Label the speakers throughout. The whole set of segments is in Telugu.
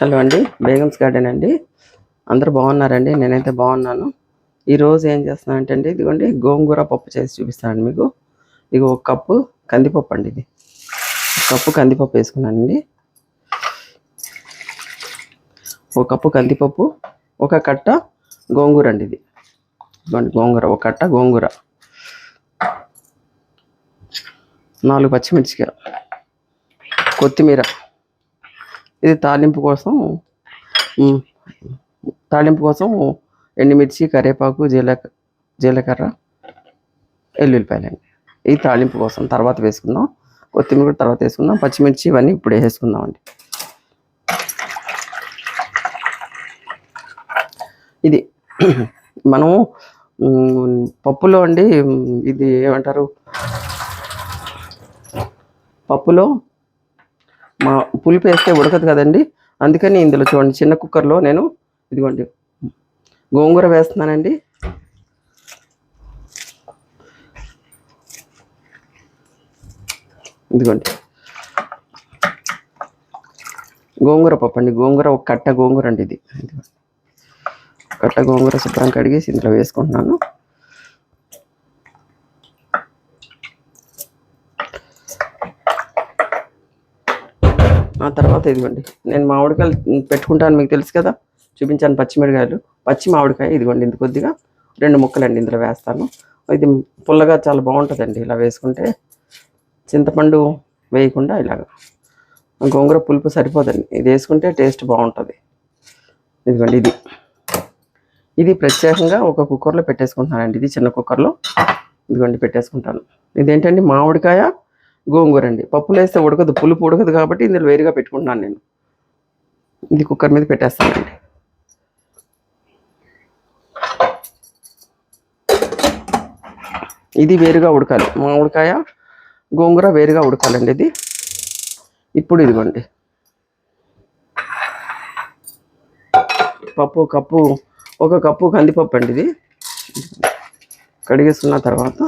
Speaker 1: హలో అండి, బేగమ్స్ గార్డెన్ అండి. అందరూ బాగున్నారండి? నేనైతే బాగున్నాను. ఈరోజు ఏం చేస్తున్నానంటే అండి, ఇదిగోండి గోంగూర పప్పు చేసి చూపిస్తానండి మీకు. ఇది ఒక కప్పు కందిపప్పు అండి. ఇది కప్పు కందిపప్పు వేసుకున్నానండి. ఒక కప్పు కందిపప్పు, ఒక కట్ట గోంగూర అండి. ఇది గోంగూర, ఒక కట్ట గోంగూర, 4 పచ్చిమిర్చికాయ, కొత్తిమీర. ఇది తాలింపు కోసం ఎండుమిర్చి, కరివేపాకు, జీలకర్ర, ఎల్లుల్లిపాయలండి. ఇది తాలింపు కోసం తర్వాత వేసుకుందాం. కొత్తిమీర కూడా తర్వాత వేసుకుందాం. పచ్చిమిర్చి ఇవన్నీ ఇప్పుడు వేసుకుందాం అండి. ఇది మనం పప్పులో అండి, ఇది ఏమంటారు, పప్పులో పులుపు వేస్తే ఉడకదు కదండి. అందుకని ఇందులో చూడండి, చిన్న కుక్కర్లో నేను ఇదిగోండి గోంగూర వేస్తున్నానండి. ఇదిగోండి గోంగూర పప్పు అండి. గోంగూర ఒక కట్ట గోంగూర అండి. ఇది కట్ట గోంగూర శుభ్రం కడిగేసి ఇందులో వేసుకుంటున్నాను. ఆ తర్వాత ఇదిగోండి, నేను మామిడికాయలు పెట్టుకుంటాను, మీకు తెలుసు కదా, చూపించాను. పచ్చిమిరకాయలు, పచ్చి మామిడికాయ ఇదిగోండి, ఇంత కొద్దిగా 2 ముక్కలండి ఇందులో వేస్తాను. ఇది పుల్లగా చాలా బాగుంటుందండి ఇలా వేసుకుంటే. చింతపండు వేయకుండా ఇలాగ గోంగూర పులుపు సరిపోదండి, ఇది వేసుకుంటే టేస్ట్ బాగుంటుంది. ఇదిగోండి ఇది ప్రత్యేకంగా ఒక కుక్కర్లో పెట్టేసుకుంటున్నానండి. ఇది చిన్న కుక్కర్లో ఇదిగోండి పెట్టేసుకుంటాను. ఇదేంటండి, మామిడికాయ గోంగూర అండి. పప్పులు వేస్తే ఉడకదు, పులుపు ఉడకదు, కాబట్టి ఇందులో వేరుగా పెట్టుకుంటున్నాను నేను. ఇది కుక్కర్ మీద పెట్టేస్తానండి. ఇది వేరుగా ఉడకాలి, మామిడికాయ గోంగూర వేరుగా ఉడకాలండి. ఇది ఇప్పుడు ఇదిగోండి ఒక కప్పు కందిపప్పు అండి. ఇది కడిగేసుకున్న తర్వాత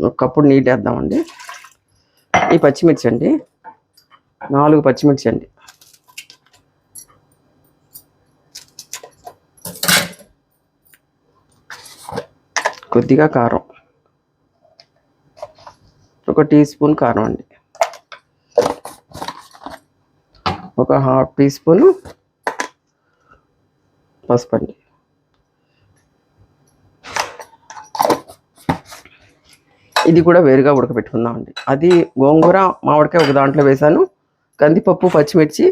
Speaker 1: ఒక కప్పు నీళ్ళు వేద్దామండి. ఈ పచ్చిమిర్చి అండి, 4 పచ్చిమిర్చి అండి. కొద్దిగా కారం, 1 టీ స్పూన్ కారం అండి. 1/2 టీ స్పూను పసుపు అండి. ఇది కూడా వేరుగా ఉడకబెట్టుకుందామండి. అది గోంగూర మామిడికాయ ఒక దాంట్లో వేసాను, కందిపప్పు పచ్చిమిర్చి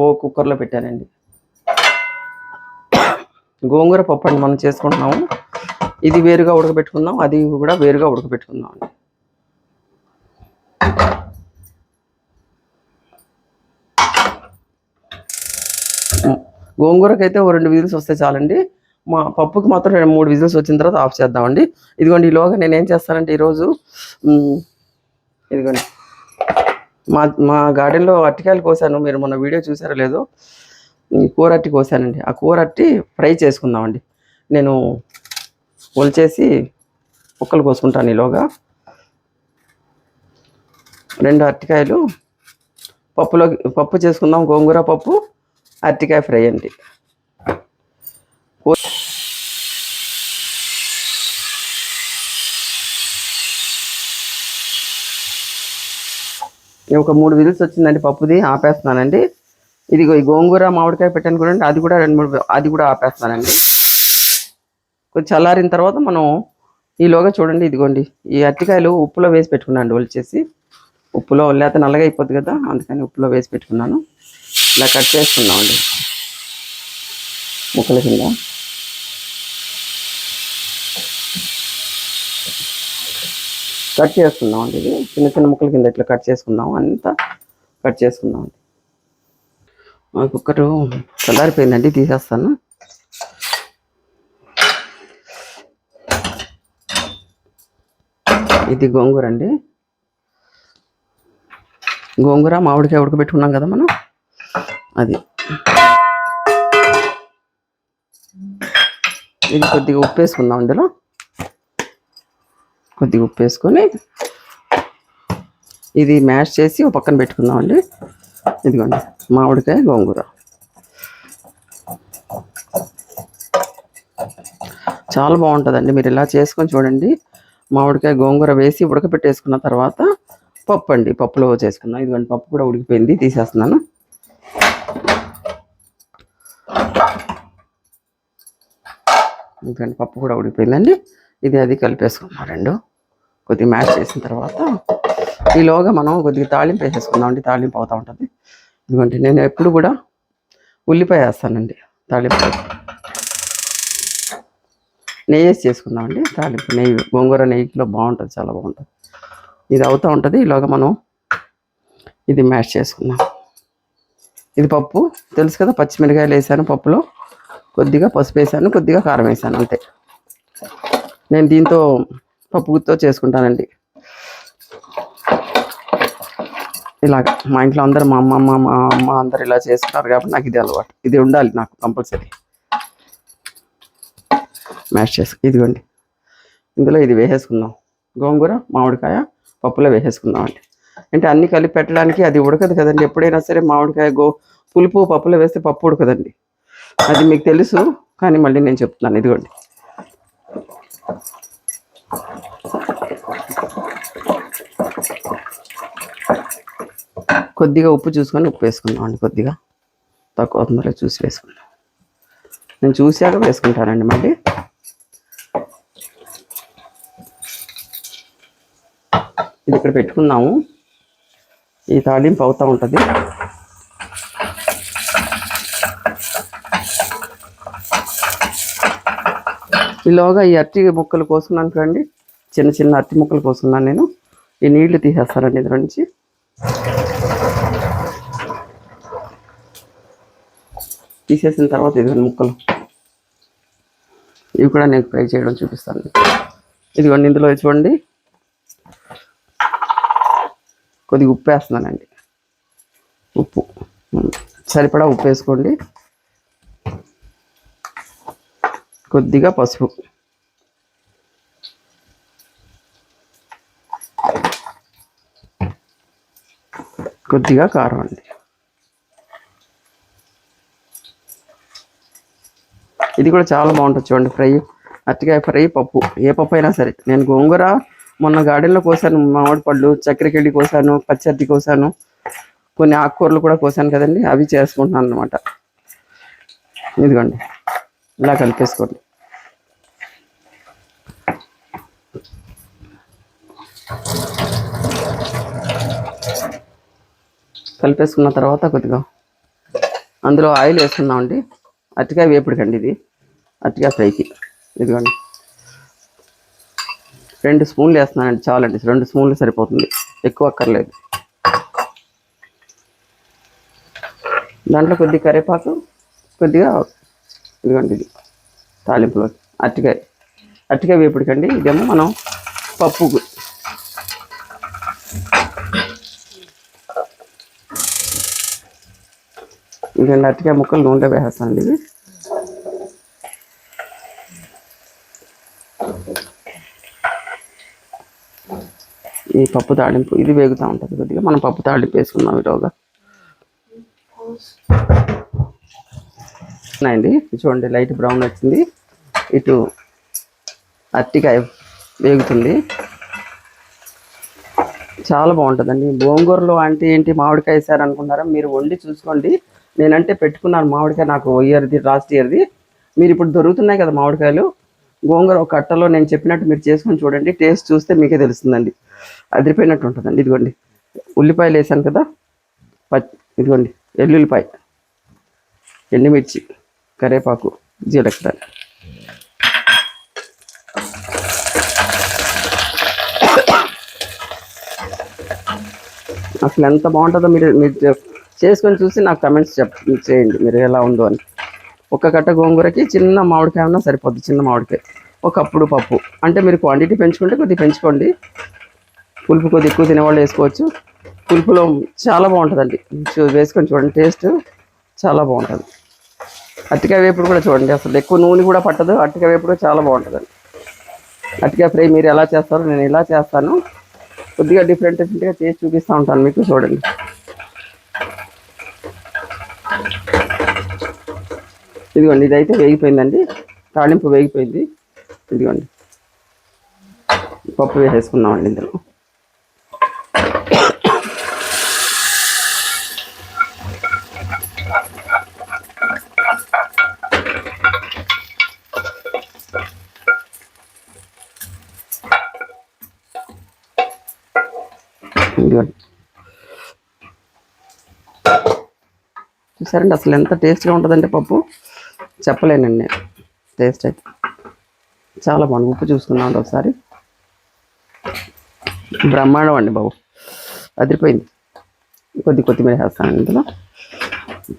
Speaker 1: ఓ కుక్కర్లో పెట్టానండి. గోంగూర పప్పు అండి మనం చేసుకుంటున్నాము. ఇది వేరుగా ఉడకబెట్టుకుందాం, అది కూడా వేరుగా ఉడకబెట్టుకుందాం అండి. గోంగూరకైతే ఓ 2 విజిల్స్ వస్తే చాలండి. మా పప్పుకి మాత్రం 3 విజిల్స్ వచ్చిన తర్వాత ఆఫ్ చేద్దామండి. ఇదిగోండి, ఈలోగా నేను ఏం చేస్తానంటే ఈరోజు ఇదిగోండి మా గార్డెన్లో అరటికాయలు కోసాను. మీరు మొన్న వీడియో చూసారో లేదో, కూర అరటి కోసానండి. ఆ కూర అరటి ఫ్రై చేసుకుందామండి. నేను ఒలిచేసి ముక్కలు కోసుకుంటాను. ఈలోగా 2 అరటికాయలు పప్పు చేసుకుందాం. గోంగూర పప్పు, అరటికాయ ఫ్రై అండి. ఒక 3 విజిల్స్ వచ్చిందండి పప్పుది, ఆపేస్తున్నానండి. ఇదిగో ఈ గోంగూర మామిడికాయ పెట్టాను కూడా, అది కూడా 2-3 అది కూడా ఆపేస్తున్నానండి. కొంచెం చల్లారిన తర్వాత మనం ఈలోగా చూడండి, ఇదిగోండి ఈ అరటికాయలు ఉప్పులో వేసి పెట్టుకున్నాను. ఒలిచేసి ఉప్పులో, లేకపోతే నల్లగా అయిపోద్ది కదా, అందుకని ఉప్పులో వేసి పెట్టుకున్నాను. ఇలా కట్ చేసుకుందామండి ముక్కల కింద. కట్ చేసుకుందాం అండి. ఇది చిన్న చిన్న ముక్కల కింద ఇట్లా కట్ చేసుకుందాం, అంతా కట్ చేసుకుందాం అండి. మా కుక్కరు చల్లారిపోయిందండి, తీసేస్తాను. ఇది గోంగూర అండి. గోంగూర మామిడికాయ ఉడకబెట్టుకున్నాం కదా మనం, అది. ఇది కొద్దిగా ఉప్పు వేసుకుందాం ఇందులో. కొద్దిగా ఉప్పు వేసుకొని ఇది మ్యాష్ చేసి ఒక పక్కన పెట్టుకుందామండి. ఇదిగోండి మామిడికాయ గోంగూర చాలా బాగుంటుందండి. మీరు ఇలా చేసుకొని చూడండి. మామిడికాయ గోంగూర వేసి ఉడకపెట్టేసుకున్న తర్వాత పప్పు అండి, పప్పులో చేసుకుందాం. ఇదిగోండి పప్పు కూడా ఉడికిపోయింది, తీసేస్తున్నాను. ఎందుకంటే పప్పు కూడా ఉడికిపోయిందండి. ఇది అది కలిపేసుకుందాం రెండు. కొద్దిగా మ్యాష్ చేసిన తర్వాత ఈలోగా మనం కొద్దిగా తాళింపు వేసేసుకుందాం అండి. తాళింపు అవుతూ ఉంటుంది. ఎందుకంటే నేను ఎప్పుడు కూడా ఉల్లిపాయ వేస్తానండి తాళింపు. నెయ్యి వేసి చేసుకుందామండి తాళింపు. నెయ్యి గోంగూర నెయ్యిలో బాగుంటుంది, చాలా బాగుంటుంది. ఇది అవుతూ ఉంటుంది. ఈలోగా మనం ఇది మ్యాష్ చేసుకుందాం. ఇది పప్పు తెలుసు కదా, పచ్చిమిరకాయలు వేసాను పప్పులో, కొద్దిగా పసుపు వేసాను, కొద్దిగా కారం వేసాను, అంతే. నేను దీంతో పప్పు గుత్తో చేసుకుంటానండి. ఇలాగ మా ఇంట్లో అందరూ మా అమ్మమ్మ మా అమ్మ అందరు ఇలా చేసుకున్నారు కాబట్టి నాకు ఇది అలవాటు. ఇది ఉండాలి నాకు కంపల్సరీ. మ్యాష్ ఇదిగోండి ఇందులో ఇది వేసేసుకుందాం. గోంగూర మామిడికాయ పప్పులో వేసేసుకుందాం అండి. అంటే అన్నీ కలిపి పెట్టడానికి అది ఉడకదు కదండి. ఎప్పుడైనా సరే మామిడికాయ పులుపు పప్పులో వేస్తే పప్పు ఉడకదండి. అది మీకు తెలుసు, కానీ మళ్ళీ నేను చెప్తున్నాను. ఇదిగోండి కొద్దిగా ఉప్పు చూసుకొని ఉప్పు వేసుకుందాం అండి. కొద్దిగా తక్కువ అవుతుందో చూసి వేసుకుందాం. నేను చూసాక వేసుకుంటానండి. మళ్ళీ ఇది ఇక్కడ పెట్టుకున్నాము. ఈ తాలింపు అవుతూ ఉంటుంది. ఈలోగా ఈ అరటి ముక్కలు కోసుకున్నాను చూడండి, చిన్న చిన్న అరటి ముక్కలు కోసుకున్నాను నేను. ఈ నీళ్లు తీసేస్తానండి ఇందులో నుంచి. తీసేసిన తర్వాత ఇదిగోండి ముక్కలు, ఇవి కూడా నేను ఫ్రై చేయడం చూపిస్తాను. ఇదిగోండి ఇందులో చూడండి కొద్దిగా ఉప్పు వేస్తున్నానండి. ఉప్పు సరిపడా ఉప్పు వేసుకోండి. కొద్దిగా పసుపు, కొద్దిగా కారం అండి. ఇది కూడా చాలా బాగుంటుంది చూడండి ఫ్రై. అరటికాయ ఫ్రై పప్పు, ఏ పప్పు అయినా సరే. నేను గోంగూర మొన్న గార్డెన్లో కోసాను, మామిడి పళ్ళు, చక్కెరకెళ్ళి కోసాను, పచ్చడి కోసాను, కొన్ని ఆకుకూరలు కూడా కోసాను కదండి, అవి చేసుకుంటున్నాను అనమాట. ఇదిగోండి ఇలా కలిపేసుకోండి. కలిపేసుకున్న తర్వాత కొద్దిగా అందులో ఆయిల్ వేసుకుందామండి. అరటికాయ వేపుడుకండి ఇది, అరటికాయ ఫ్రైకి. ఇదిగోండి 2 స్పూన్లు వేస్తున్నానండి, చాలండి. 2 స్పూన్లు సరిపోతుంది, ఎక్కువ అక్కర్లేదు. దాంట్లో కొద్దిగా కరివేపాకు, కొద్దిగా ఇదిగోండి ఇది తాలింపులో అరటికాయ వేపుడుకండి. ఇదేమో మనం పప్పు. ఇదండి అరటికాయ ముక్కలు నూనెలో వేసేస్తానండి. ఇవి ఈ పప్పు తాళింపు ఇది వేగుతూ ఉంటుంది. కొద్దిగా మనం పప్పు తాళింపు వేసుకుందాం. ఈరోగా అండి చూడండి లైట్ బ్రౌన్ వచ్చింది. ఇటు అరటికాయ వేగుతుంది, చాలా బాగుంటుందండి. గోంగూరలో అంటే ఏంటి మామిడికాయ వేసారు అనుకున్నారా? మీరు వండి చూసుకోండి. నేనంటే పెట్టుకున్నాను మామిడికాయ, నాకు లాస్ట్ ఇయర్ది. మీరు ఇప్పుడు దొరుకుతున్నాయి కదా మామిడికాయలు, గోంగూర ఒక కట్టలో నేను చెప్పినట్టు మీరు చేసుకొని చూడండి. టేస్ట్ చూస్తే మీకే తెలుస్తుందండి, అదిరిపోయినట్టు ఉంటుందండి. ఇదిగోండి ఉల్లిపాయలు వేసాను కదా, ఇదిగోండి ఎల్లుల్లిపాయ, ఎండుమిర్చి, కరివేపాకు, జీలకర్ర. అసలు ఎంత బాగుంటుందో మీరు చేసుకొని చూసి నాకు కమెంట్స్ చేయండి మీరు ఎలా ఉందో అని. ఒక కట్ట గోంగూరకి చిన్న మామిడికాయ ఉన్నా సరిపోద్ది, చిన్న మామిడికాయ. ఒకప్పుడు పప్పు అంటే మీరు క్వాంటిటీ పెంచుకుంటే కొద్దిగా పెంచుకోండి. పులుపు కొద్దిగా ఎక్కువ తినేవాళ్ళు వేసుకోవచ్చు. పులుపులో చాలా బాగుంటుందండి, వేసుకొని చూడండి, టేస్ట్ చాలా బాగుంటుంది. అరటికాయ వేపుడు కూడా చూడండి, అసలు ఎక్కువ నూనె కూడా పట్టదు. అరటికాయ వేపుడు చాలా బాగుంటుందండి. అరటికాయ ఫ్రై మీరు ఎలా చేస్తారో నేను ఇలా చేస్తాను. కొద్దిగా డిఫరెంట్గా చేసి చూపిస్తూ ఉంటాను మీకు. చూడండి, ఇదిగోండి ఇదైతే వేగిపోయిందండి. తాళింపు వేగిపోయింది. ఇదిగోండి పప్పు వేసేసుకున్నామండి ఇందులో. ఇదిగోండి చూసారండి అసలు ఎంత టేస్ట్గా ఉంటుందంటే పప్పు చెప్పలేనండి. టేస్ట్ అయితే చాలా బాగుంది. ఉప్పు చూసుకున్నాం ఒకసారి. బ్రహ్మాండం అండి బాబు, అదిరిపోయింది. కొత్తిమీర వేస్తాను ఇందులో.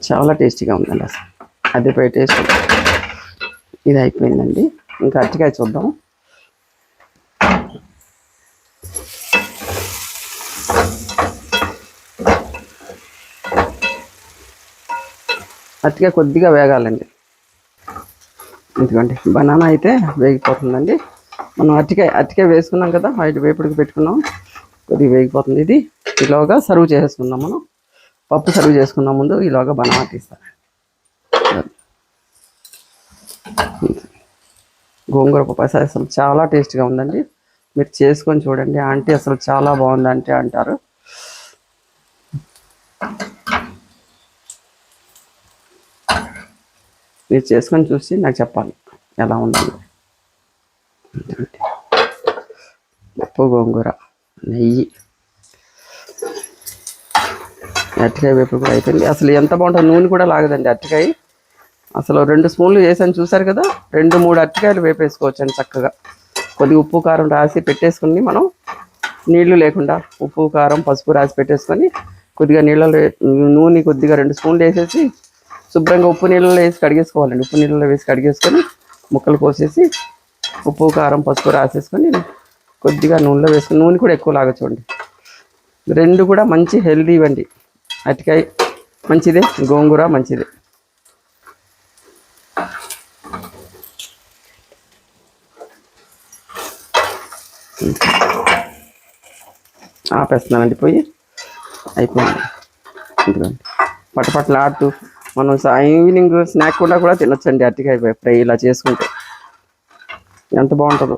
Speaker 1: చాలా టేస్టీగా ఉందండి అసలు, అదిరిపోయే టేస్ట్. ఇది అయిపోయిందండి. ఇంకా అరటికాయ చూద్దాం. అరటికాయ కొద్దిగా వేగాలండి. ఎందుకండి బనానా అయితే వేగిపోతుందండి. మనం అరటికాయ వేసుకున్నాం కదా, వైట్ వేపుడికి పెట్టుకున్నాం, కొద్దిగా వేగిపోతుంది. ఇది ఈలోగా సర్వ్ చేసుకుందాం. మనం పప్పు సర్వ్ చేసుకున్నాం ముందు, ఈలోగా బనానా తీస్తాను. గోంగూర పప్పు అసలు చాలా టేస్ట్గా ఉందండి. మీరు చేసుకొని చూడండి. ఆంటీ అసలు చాలా బాగుంది అంటే అంటారు. మీరు చేసుకొని చూసి నాకు చెప్పాలి ఎలా ఉందండి. పప్పు, గోంగూర, నెయ్యి, అరటికాయ వేపుడు కూడా అయిపోయింది. అసలు ఎంత బాగుంటుంది, నూనె కూడా లాగదండి అరటికాయ. అసలు 2 స్పూన్లు వేసాను చూసారు కదా, 2-3 అరటికాయలు వేపేసుకోవచ్చండి చక్కగా. కొద్దిగా ఉప్పు కారం రాసి పెట్టేసుకుని మనం, నీళ్లు లేకుండా ఉప్పు కారం పసుపు రాసి పెట్టేసుకొని, కొద్దిగా నూనె కొద్దిగా 2 స్పూన్లు వేసేసి శుభ్రంగా ఉప్పు నీళ్ళలో వేసి కడిగేసుకోవాలండి. ఉప్పు నీళ్ళలో వేసి కడిగేసుకొని ముక్కలు కోసేసి ఉప్పు కారం పసుపు రాసేసుకొని కొద్దిగా నూనెలో వేసుకొని, నూనె కూడా ఎక్కువ లాగా చూడండి. 2 కూడా మంచి హెల్దీ ఇవ్వండి. అరటికాయ మంచిదే, గోంగూర మంచిదే. ఆపేస్తున్నానండి పోయి. అయిపోయింది. ఇదిగోండి పటపటలాడుతూ మనం ఈవినింగ్ స్నాక్ కూడా తినొచ్చండి అరటికాయ ఫ్రై ఇలా చేసుకుంటే. ఎంత బాగుంటుందో.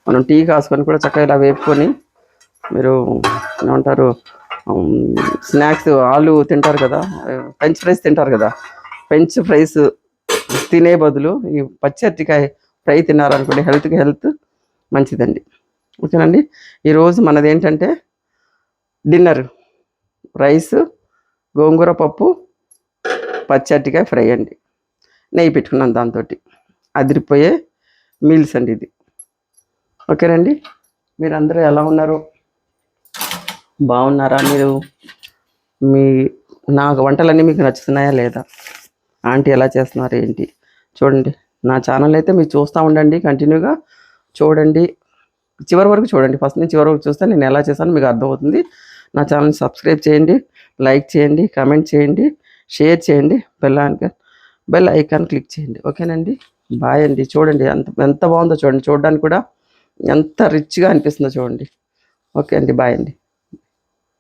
Speaker 1: మనం టీ కాసుకొని కూడా చక్కగా ఇలా వేపుకొని, మీరు ఏమంటారు స్నాక్స్ ఆలు తింటారు కదా, ఫ్రెంచ్ ఫ్రైస్ తింటారు కదా, ఫ్రెంచ్ ఫ్రైస్ తినే బదులు ఈ పచ్చి అరటికాయ ఫ్రై తిన్నారనుకోండి, హెల్త్కి హెల్త్ మంచిదండి. ఓకేనండి, ఈరోజు మనది ఏంటంటే డిన్నర్ రైస్, గోంగూర పప్పు, పచ్చి అరటికాయ ఫ్రై అండి. నెయ్యి పెట్టుకున్నాను దాంతో. అదిరిపోయే మీల్స్ అండి ఇది. ఓకేనండి, మీరందరూ ఎలా ఉన్నారు, బాగున్నారా? మీ నా వంటలన్నీ మీకు నచ్చుతున్నాయా లేదా? ఆంటీ ఎలా చేస్తున్నారు ఏంటి చూడండి. నా ఛానల్ అయితే మీరు చూస్తూ ఉండండి, కంటిన్యూగా చూడండి, చివరి వరకు చూడండి. ఫస్ట్ నుంచి చివరి వరకు చూస్తే నేను ఎలా చేశానో మీకు అర్థమవుతుంది. నా ఛానల్ని సబ్స్క్రైబ్ చేయండి, లైక్ చేయండి, కామెంట్ చేయండి, షేర్ చేయండి, బెల్ ఐకాన్ క్లిక్ చేయండి. ఓకేనండి, బాయ్ అండి. చూడండి ఎంత బాగుందో చూడండి, చూడడానికి కూడా ఎంత రిచ్గా అనిపిస్తుందో చూడండి. ఓకే అండి, బాయ్ అండి.